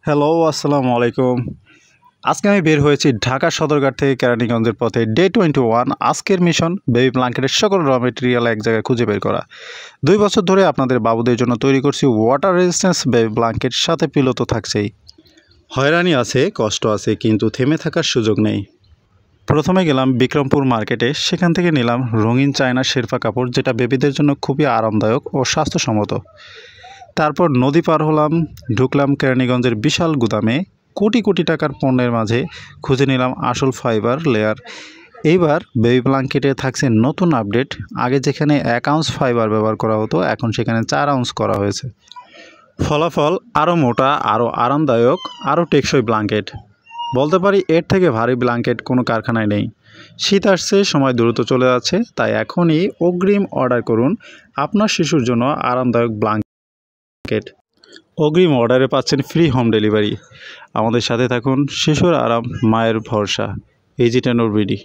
Hello, আসসালামু আলাইকুম। আজকে আমি বের হয়েছি ঢাকা সদরঘাট থেকে কেরানীগঞ্জের পথে ডে 21। আজকের মিশন বেবি ব্ল্যাঙ্কেটের সকল র মেটেরিয়াল এক জায়গায় খুঁজে বের করা। 2 বছর ধরে আপনাদের বাবুদের জন্য তৈরি করছি ওয়াটার রেজিস্ট্যান্স বেবি ব্ল্যাঙ্কেট, সাথে পিলো তো থাকছেই। হয়রানি আছে, কষ্ট আছে, কিন্তু থেমে থাকার সুযোগ নেই। প্রথমে গেলাম বিক্রমপুর মার্কেটে, সেখান থেকে নিলাম রঙিন চায়না শেরপা কাপড়, যেটা বেবিদের জন্য খুবই আরামদায়ক ও স্বাস্থ্যসম্মত। তারপর নদী পার হলাম, ঢুকলাম কেরানীগঞ্জের বিশাল গুদামে। কোটি কোটি টাকার পণ্যের মাঝে খুঁজে নিলাম আসল ফাইবার লেয়ার। এইবার বেবি ব্ল্যাঙ্কেটে থাকছে নতুন আপডেট। আগে যেখানে 1 আউন্স ফাইবার ব্যবহার করা হতো, এখন সেখানে 4 আউন্স করা হয়েছে। ফলাফল আরও মোটা, আরও আরামদায়ক, আরও টেকসই ব্ল্যাঙ্কেট। বলতে পারি এর থেকে ভারী ব্ল্যাঙ্কেট কোনো কারখানায় নেই। শীত আসছে, সময় দ্রুত চলে যাচ্ছে, তাই এখনই অগ্রিম অর্ডার করুন আপনার শিশুর জন্য আরামদায়ক ব্ল্যাঙ্কেট। অগ্রিম অর্ডারে পাচ্ছেন ফ্রি হোম ডেলিভারি। আমাদের সাথে থাকুন, শিশুর আরাম মায়ের ভরসা। AG10 BD.